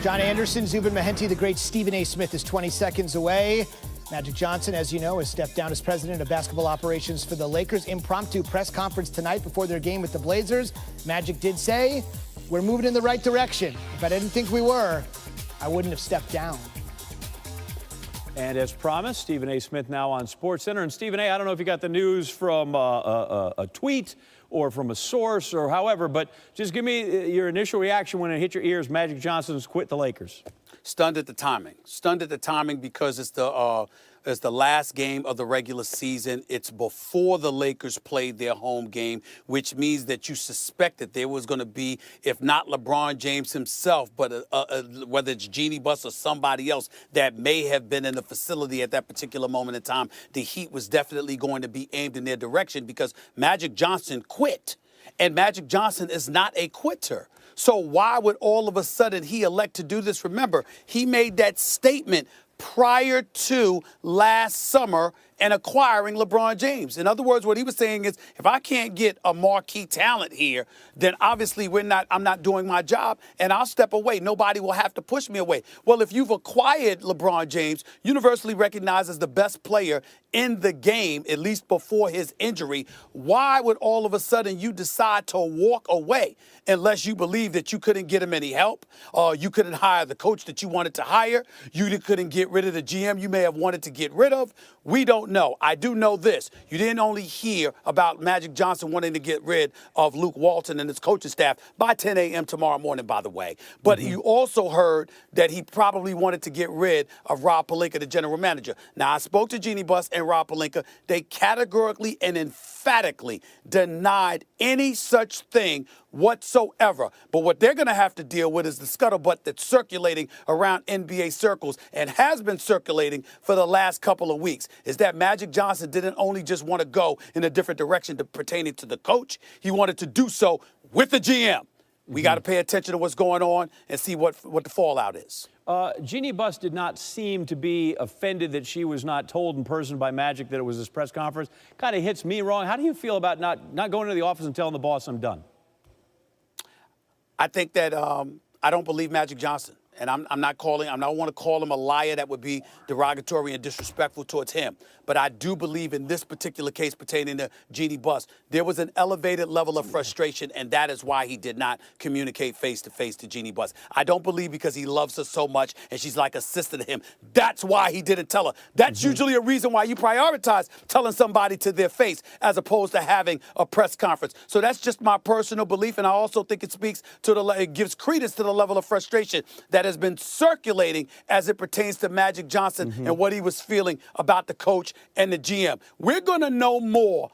John Anderson, Zubin Mehenti, the great Stephen A. Smith is 20 seconds away. Magic Johnson, as you know, has stepped down as president of basketball operations for the Lakers. Impromptu press conference tonight before their game with the Blazers. Magic did say, we're moving in the right direction. If I didn't think we were, I wouldn't have stepped down. And as promised, Stephen A. Smith now on SportsCenter. And Stephen A., I don't know if you got the news from a tweet or from a source or however, but just give me your initial reaction when it hit your ears. Magic Johnson's quit the Lakers. Stunned at the timing. Stunned at the timing because it's the last game of the regular season. It's before the Lakers played their home game, which means that you suspected there was going to be, if not LeBron James himself, but whether it's Jeannie Buss or somebody else that may have been in the facility at that particular moment in time, the heat was definitely going to be aimed in their direction because Magic Johnson quit. And Magic Johnson is not a quitter. So why would all of a sudden he elect to do this? Remember, he made that statement prior to last summer and acquiring LeBron James. In other words, what he was saying is, if I can't get a marquee talent here, then obviously I'm not doing my job, and I'll step away. Nobody will have to push me away. Well, if you've acquired LeBron James, universally recognized as the best player in the game, at least before his injury, why would all of a sudden you decide to walk away unless you believe that you couldn't get him any help, you couldn't hire the coach that you wanted to hire, you couldn't get rid of the GM you may have wanted to get rid of? We don't know. I do know this. You didn't only hear about Magic Johnson wanting to get rid of Luke Walton and his coaching staff by 10 a.m. tomorrow morning, by the way. But you also heard that he probably wanted to get rid of Rob Pelinka, the general manager. Now, I spoke to Jeannie Buss and Rob Pelinka. They categorically and emphatically denied any such thing whatsoever. But what they're going to have to deal with is the scuttlebutt that's circulating around NBA circles and has been circulating for the last couple of weeks, is that Magic Johnson didn't only just want to go in a different direction pertaining to the coach, he wanted to do so with the GM. We got to pay attention to what's going on and see what the fallout is. Jeannie Buss did not seem to be offended that she was not told in person by Magic that it was this press conference. Kind of hits me wrong. How do you feel about not going to the office and telling the boss I'm done? I think that I don't believe Magic Johnson. And I don't want to call him a liar. That would be derogatory and disrespectful towards him. But I do believe in this particular case pertaining to Jeannie Buss, there was an elevated level of frustration, and that is why he did not communicate face-to-face to Jeannie Buss. I don't believe because he loves her so much and she's like a sister to him. That's why he didn't tell her. That's usually a reason why you prioritize telling somebody to their face as opposed to having a press conference. So that's just my personal belief, and I also think it speaks to it gives credence to the level of frustration that has been circulating as it pertains to Magic Johnson and what he was feeling about the coach and the GM. We're going to know more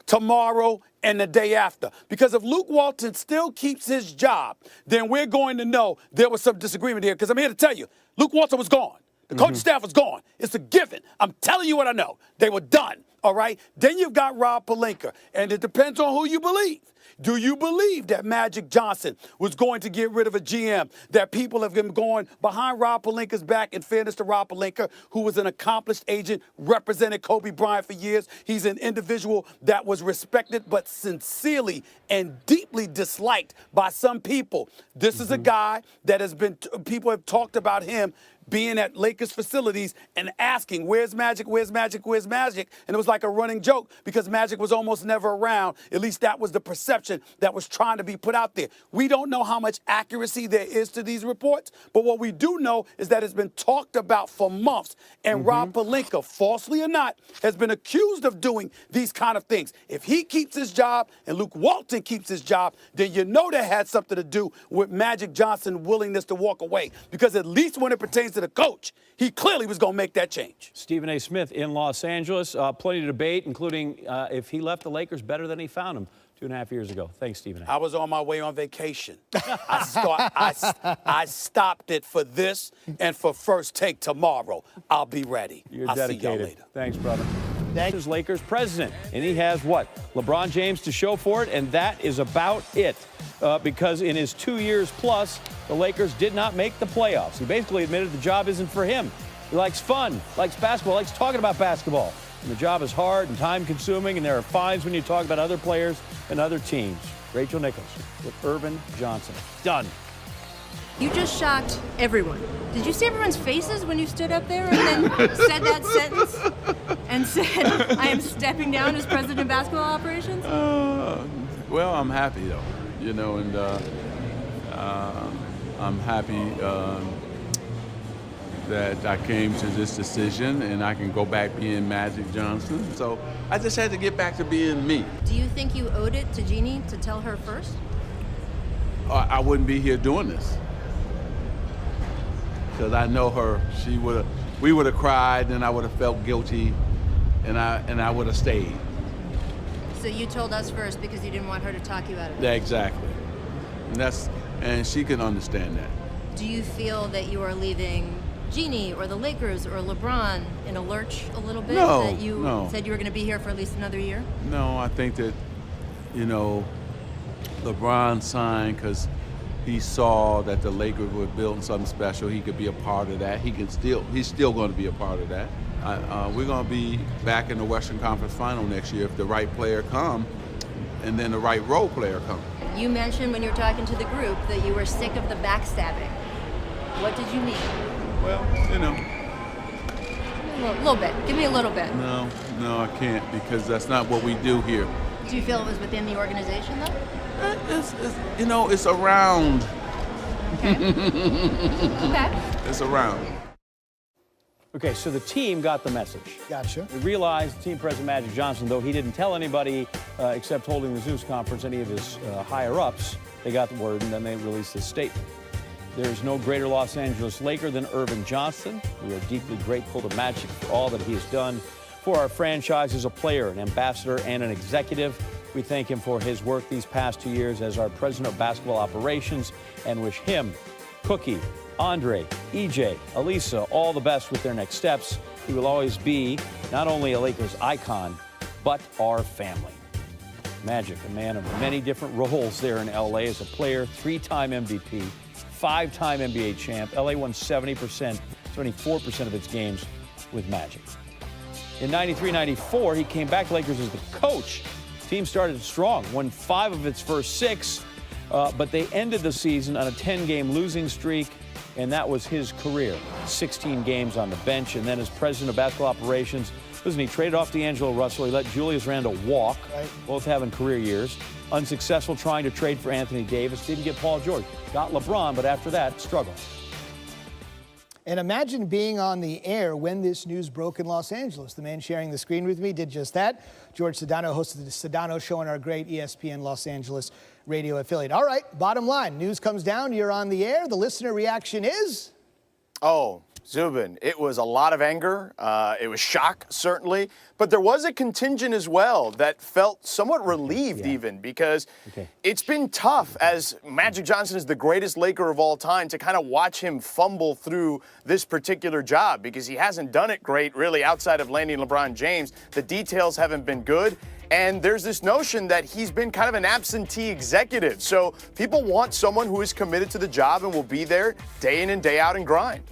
tomorrow and the day after. Because if Luke Walton still keeps his job, then we're going to know there was some disagreement here. Because I'm here to tell you, Luke Walton was gone. The coaching staff was gone. It's a given. I'm telling you what I know. They were done. All right? Then you've got Rob Pelinka. And it depends on who you believe. Do you believe that Magic Johnson was going to get rid of a GM, that people have been going behind Rob Pelinka's back, in fairness to Rob Pelinka, who was an accomplished agent, represented Kobe Bryant for years? He's an individual that was respected but sincerely and deeply disliked by some people. This is a guy that has been, people have talked about him being at Lakers facilities and asking, where's Magic, where's Magic, where's Magic? And it was like a running joke because Magic was almost never around. At least that was the perception that was trying to be put out there. We don't know how much accuracy there is to these reports, but what we do know is that it's been talked about for months. And Rob Pelinka, falsely or not, has been accused of doing these kind of things. If he keeps his job and Luke Walton keeps his job, then you know that had something to do with Magic Johnson's willingness to walk away. Because at least when it pertains to the coach, he clearly was going to make that change. Stephen A. Smith in Los Angeles. Plenty of debate, including if he left the Lakers better than he found them 2.5 years ago. Thanks, Stephen A. I was on my way on vacation. I stopped it for this and for First Take tomorrow. I'll be ready. You're dedicated. See y'all later. Thanks, brother. This is Lakers president, and he has what? LeBron James to show for it, and that is about it. Because in his 2 years plus, the Lakers did not make the playoffs. He basically admitted the job isn't for him. He likes fun, likes basketball, likes talking about basketball. And the job is hard and time-consuming, and there are fines when you talk about other players and other teams. Rachel Nichols with Irvin Johnson. Done. You just shocked everyone. Did you see everyone's faces when you stood up there and then said that sentence and said, I am stepping down as president of basketball operations? Well, I'm happy, though, and I'm happy that I came to this decision and I can go back being Magic Johnson. So I just had to get back to being me. Do you think you owed it to Jeannie to tell her first? I wouldn't be here doing this. Because I know her, we would have cried and I would have felt guilty and I would have stayed. So you told us first because you didn't want her to talk you out of it? Yeah, exactly. And she can understand that. Do you feel that you are leaving Jeannie or the Lakers or LeBron in a lurch a little bit? No, that you no. said you were going to be here for at least another year? No, I think that, LeBron signed because he saw that the Lakers were building something special. He could be a part of that. He's still going to be a part of that. We're going to be back in the Western Conference Final next year if the right player comes and then the right role player comes. You mentioned when you were talking to the group that you were sick of the backstabbing. What did you mean? Well, A little bit. Give me a little bit. No, I can't because that's not what we do here. Do you feel it was within the organization, though? It's around. Okay. Okay. It's around. Okay, so the team got the message. Gotcha. We realized team president Magic Johnson, though he didn't tell anybody except holding the Zeus conference, any of his higher-ups, they got the word and then they released this statement. There's no greater Los Angeles Laker than Earvin Johnson. We are deeply grateful to Magic for all that he has done for our franchise as a player, an ambassador, and an executive. We thank him for his work these past 2 years as our president of basketball operations and wish him, Cookie, Andre, EJ, Elisa, all the best with their next steps. He will always be not only a Lakers icon, but our family. Magic, a man of many different roles there in LA as a player, 3-time MVP, 5-time NBA champ. LA won 74% of its games with Magic. In 93-94, he came back to Lakers as the coach. Team started strong, won 5 of its first 6, but they ended the season on a 10-game losing streak, and that was his career. 16 games on the bench, and then as president of basketball operations, listen, he traded off D'Angelo Russell. He let Julius Randle walk, both having career years. Unsuccessful trying to trade for Anthony Davis. Didn't get Paul George. Got LeBron, but after that, struggled. And imagine being on the air when this news broke in Los Angeles. The man sharing the screen with me did just that. George Sedano hosted the Sedano Show on our great ESPN Los Angeles radio affiliate. All right, bottom line, news comes down, you're on the air. The listener reaction is? Oh, Zubin, it was a lot of anger. It was shock, certainly. But there was a contingent as well that felt somewhat relieved even because it's been tough as Magic Johnson is the greatest Laker of all time to kind of watch him fumble through this particular job because he hasn't done it great really outside of landing LeBron James. The details haven't been good. And there's this notion that he's been kind of an absentee executive. So people want someone who is committed to the job and will be there day in and day out and grind.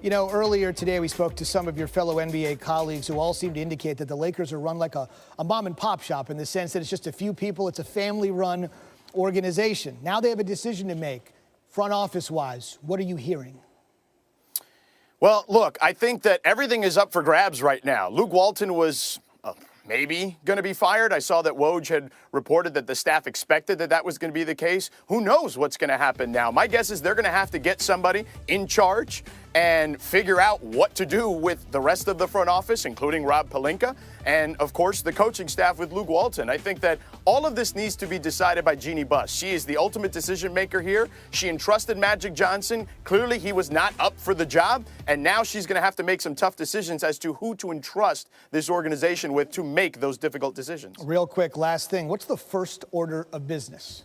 You know, earlier today we spoke to some of your fellow NBA colleagues who all seem to indicate that the Lakers are run like a mom and pop shop in the sense that it's just a few people, it's a family-run organization. Now they have a decision to make, front office-wise. What are you hearing? Well, look, I think that everything is up for grabs right now. Luke Walton was maybe going to be fired. I saw that Woj had reported that the staff expected that was going to be the case. Who knows what's going to happen now? My guess is they're going to have to get somebody in charge and figure out what to do with the rest of the front office, including Rob Pelinka, and, of course, the coaching staff with Luke Walton. I think that all of this needs to be decided by Jeannie Buss. She is the ultimate decision maker here. She entrusted Magic Johnson. Clearly, he was not up for the job, and now she's going to have to make some tough decisions as to who to entrust this organization with to make those difficult decisions. Real quick, last thing. What's the first order of business?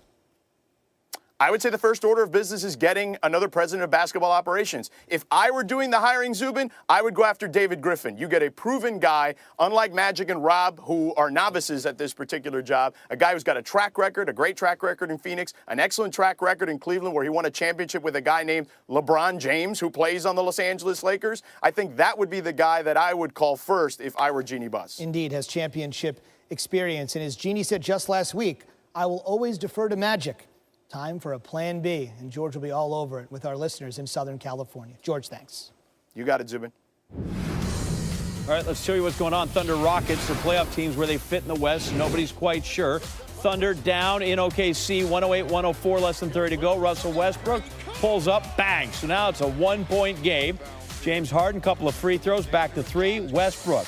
I would say the first order of business is getting another president of basketball operations. If I were doing the hiring, Zubin, I would go after David Griffin. You get a proven guy, unlike Magic and Rob, who are novices at this particular job, a guy who's got a track record, a great track record in Phoenix, an excellent track record in Cleveland where he won a championship with a guy named LeBron James who plays on the Los Angeles Lakers. I think that would be the guy that I would call first if I were Jeannie Buss. Indeed, has championship experience. And as Jeannie said just last week, I will always defer to Magic. Time for a plan B, and George will be all over it with our listeners in Southern California. George, thanks. You got it, Zubin. All right, let's show you what's going on. Thunder Rockets are playoff teams where they fit in the West. Nobody's quite sure. Thunder down in OKC, 108-104, less than 30 to go. Russell Westbrook pulls up, bang. So now it's a 1-point game. James Harden, couple of free throws, back to 3. Westbrook,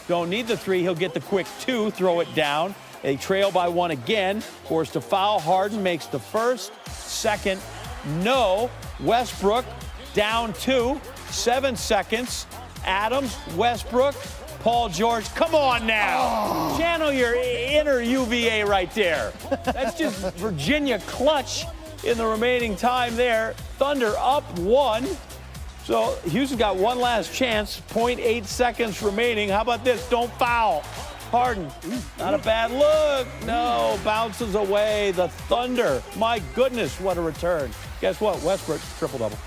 don't need the 3. He'll get the quick 2, throw it down. They trail by 1 again. Forced to foul. Harden makes the first. Second, no. Westbrook down 2. 7 seconds. Adams, Westbrook, Paul George. Come on now. Channel your inner UVA right there. That's just Virginia clutch in the remaining time there. Thunder up 1. So Houston got one last chance. 0.8 seconds remaining. How about this? Don't foul. Harden, not a bad look. No, bounces away. The Thunder. My goodness, what a return. Guess what? Westbrook, triple-double.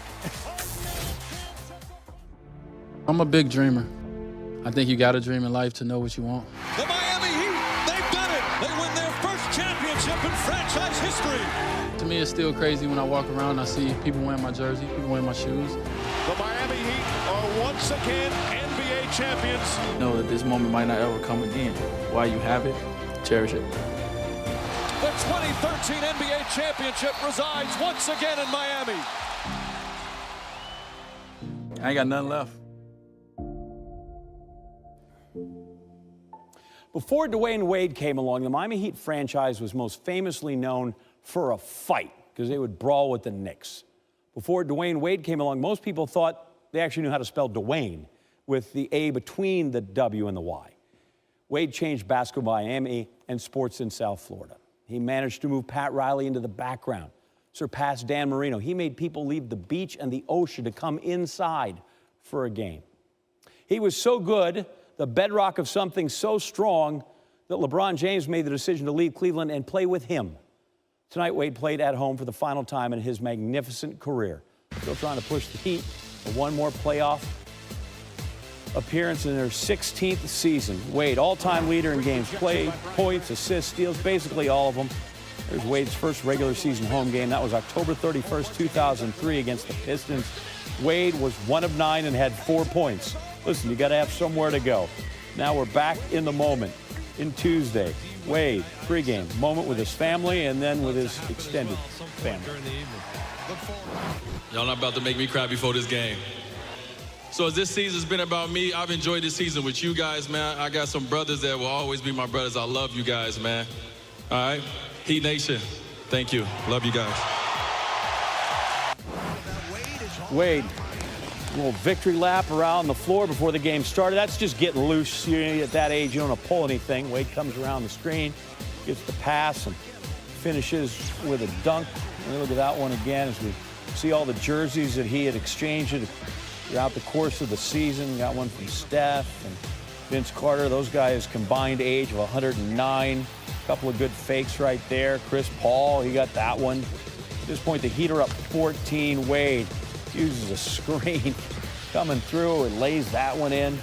I'm a big dreamer. I think you got to dream in life to know what you want. The Miami Heat, they've done it. They win their first championship in franchise history. To me, it's still crazy when I walk around and I see people wearing my jersey, people wearing my shoes. The Miami Heat are once again NBA champions. Know that this moment might not ever come again. While you have it, cherish it. The 2013 NBA championship resides once again in Miami. I ain't got nothing left. Before Dwayne Wade came along, the Miami Heat franchise was most famously known for a fight because they would brawl with the Knicks. Before Dwayne Wade came along, most people thought they actually knew how to spell Dwayne with the A between the W and the Y. Wade changed basketball in Miami and sports in South Florida. He managed to move Pat Riley into the background, surpassed Dan Marino. He made people leave the beach and the ocean to come inside for a game. He was so good, the bedrock of something so strong, that LeBron James made the decision to leave Cleveland and play with him. Tonight, Wade played at home for the final time in his magnificent career. Still trying to push the Heat for one more playoff appearance in their 16th season. Wade, all-time leader in games played, points, assists, steals, basically all of them. There's Wade's first regular season home game. That was October 31st, 2003 against the Pistons. Wade was 1 of 9 and had 4 points. Listen, you got to have somewhere to go. Now we're back in the moment in Tuesday. Wade, pregame, moment with his family and then with his extended family. Y'all not about to make me cry before this game. So as this season's been about me, I've enjoyed this season with you guys, man. I got some brothers that will always be my brothers. I love you guys, man. All right? Heat Nation, thank you. Love you guys. Wade, a little victory lap around the floor before the game started. That's just getting loose. At that age, you don't want to pull anything. Wade comes around the screen, gets the pass, and finishes with a dunk. And look at that one again as we see all the jerseys that he had exchanged throughout the course of the season. Got one from Steph and Vince Carter. Those guys combined age of 109. A couple of good fakes right there. Chris Paul, he got that one. At this point, the Heat are up 14. Wade uses a screen coming through and lays that one in.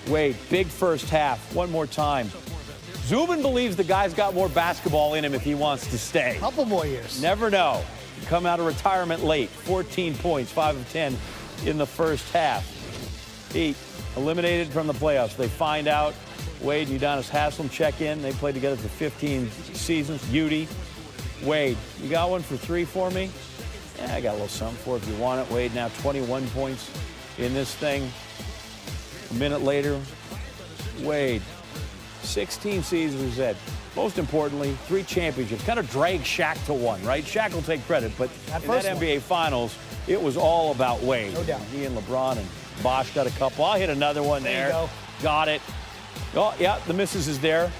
Wade, big first half. One more time. Zubin believes the guy's got more basketball in him if he wants to stay. Couple more years. Never know. Come out of retirement late. 14 points, 5 of 10 in the first half. Heat eliminated from the playoffs. They find out. Wade and Udonis Haslem check in. They played together for 15 seasons. Udi. Wade, you got one for 3 for me? Yeah, I got a little something for it if you want it. Wade now 21 points in this thing. A minute later, Wade, 16 seasons, we said. Most importantly, 3 championships. Kind of dragged Shaq to one, right? Shaq will take credit, but in that NBA Finals, it was all about Wade. No doubt. He and LeBron and Bosh got a couple. I'll hit another one there. There you go. Got it. Oh, yeah, the missus is there.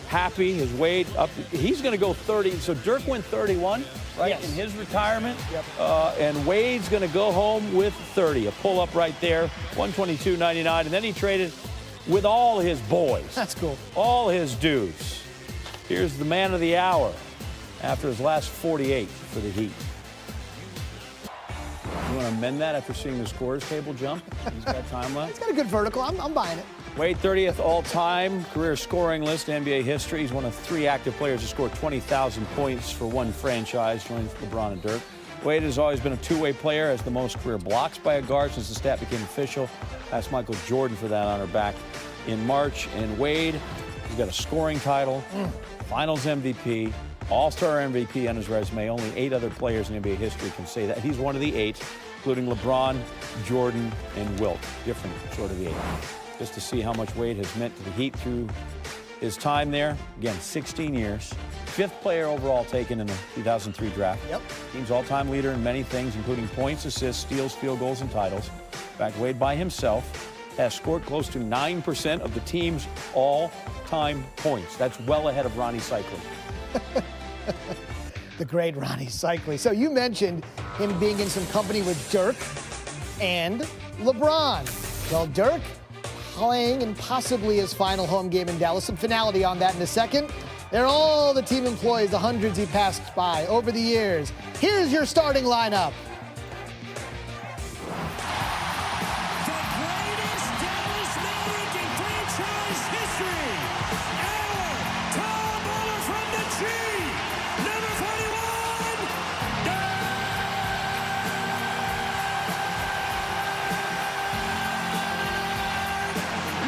Happy as Wade up. He's going to go 30. So Dirk went 31, right, yes, in his retirement. Yep. And Wade's going to go home with 30. A pull-up right there, 122.99. And then he traded with all his boys. That's cool. All his dudes. Here's the man of the hour after his last 48 for the Heat. You want to amend that after seeing the scores table jump? He's got time left. It's got a good vertical. I'm buying it. Wade, 30th all-time career scoring list in NBA history. He's one of 3 active players to score 20,000 points for one franchise, joining LeBron and Dirk. Wade has always been a two-way player, has the most career blocks by a guard since the stat became official. Asked Michael Jordan for that honor back in March. And Wade, he's got a scoring title, Finals MVP, All-Star MVP on his resume. Only 8 other players in NBA history can say that. He's one of the 8, including LeBron, Jordan, and Wilt. Different sort of the 8. Just to see how much Wade has meant to the Heat through his time there. Again, 16 years. 5th player overall taken in the 2003 draft. Yep. Team's all-time leader in many things, including points, assists, steals, field goals, and titles. In fact, Wade by himself has scored close to 9% of the team's all-time points. That's well ahead of Ronnie Cycli. The great Ronnie Cycli. So you mentioned him being in some company with Dirk and LeBron. Well, Dirk playing in possibly his final home game in Dallas. Some finality on that in a second. They're all the team employees, the hundreds he passed by over the years. Here's your starting lineup. The greatest Dallas moment in franchise history. Allen, Tom Muller from the G. Number 41,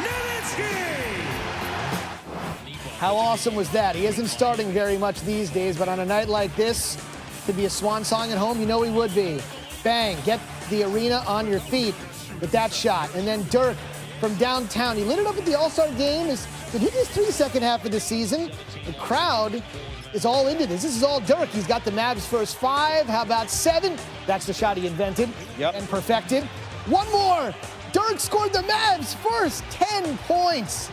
Nowitzki. How awesome was that? He isn't starting very much these days, but on a night like this, to be a swan song at home, you know he would be. Bang, get the arena on your feet with that shot. And then Dirk from downtown. He lit it up at the All-Star game. Did he just 3 second half of the season? The crowd is all into this. This is all Dirk. He's got the Mavs first 5. How about 7? That's the shot he invented and perfected. One more. Dirk scored the Mavs first 10 points.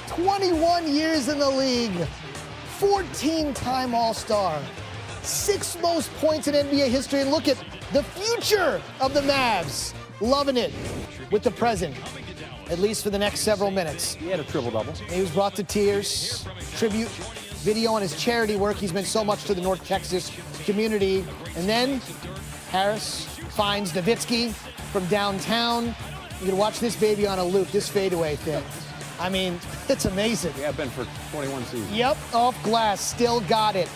21 years in the league, 14-time All-Star, 6th most points in NBA history, and look at the future of the Mavs. Loving it with the present, at least for the next several minutes. He had a triple-double. He was brought to tears, tribute video on his charity work. He's meant so much to the North Texas community. And then Harris finds Nowitzki from downtown. You can watch this baby on a loop, this fadeaway thing. I mean, it's amazing. Yeah, been for 21 seasons. Yep, off glass, still got it.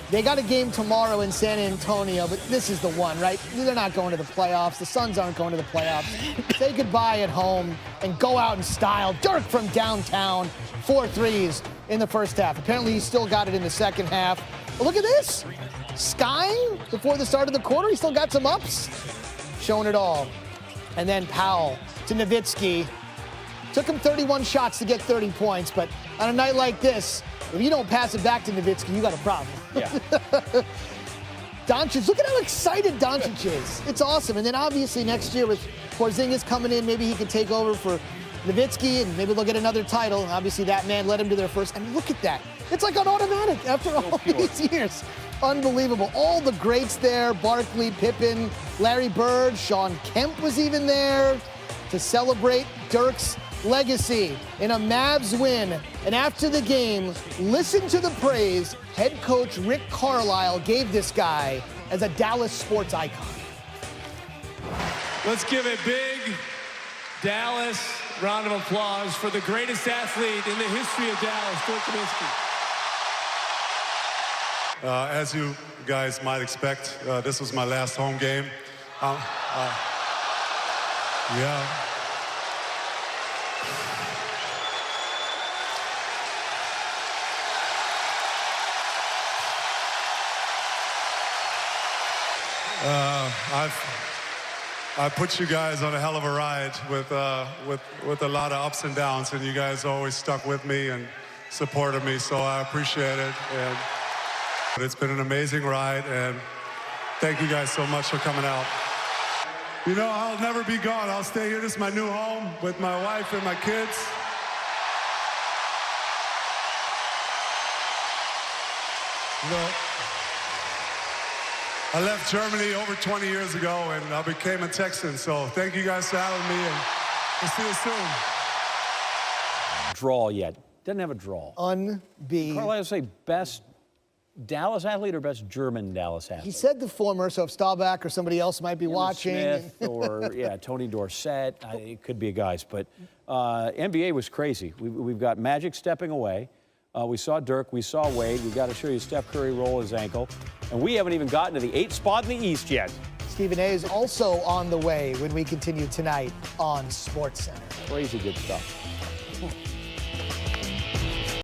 They got a game tomorrow in San Antonio, but this is the one, right? They're not going to the playoffs. The Suns aren't going to the playoffs. Say goodbye at home and go out in style. Dirk from downtown, 4 threes in the first half. Apparently, he still got it in the second half. But look at this. Skying before the start of the quarter. He still got some ups. Showing it all. And then Powell to Nowitzki. Took him 31 shots to get 30 points, but on a night like this, if you don't pass it back to Nowitzki, you got a problem. Yeah. Doncic, look at how excited Doncic is. It's awesome. And then obviously next year with Porzingis coming in, maybe he can take over for Nowitzki, and maybe they'll get another title. Obviously that man led him to their first. I mean, look at that. It's like an automatic after all these years. Unbelievable. All the greats there, Barkley, Pippen, Larry Bird, Sean Kemp was even there to celebrate Dirk's legacy in a Mavs win. And after the game, listen to the praise head coach Rick Carlisle gave this guy as a Dallas sports icon. Let's give a big Dallas round of applause for the greatest athlete in the history of Dallas, Dirk Nowitzki. As you guys might expect, this was my last home game. Yeah. I've put you guys on a hell of a ride with a lot of ups and downs, and you guys always stuck with me and supported me, so I appreciate it. And it's been an amazing ride, and thank you guys so much for coming out. You know, I'll never be gone. I'll stay here. This is my new home with my wife and my kids. You know, I left Germany over 20 years ago, and I became a Texan, so thank you guys for having me, and we'll see you soon. Draw yet. Doesn't have a draw. Unbelievable. Carlisle say best Dallas athlete or best German Dallas athlete? He said the former, so if Staubach or somebody else might be watching. Smith or, yeah, Tony Dorsett. It could be a guys. But NBA was crazy. We've got Magic stepping away. We saw Dirk. We saw Wade. We've got to show you Steph Curry roll his ankle. And we haven't even gotten to the 8th spot in the East yet. Stephen A. is also on the way when we continue tonight on SportsCenter. Crazy good stuff.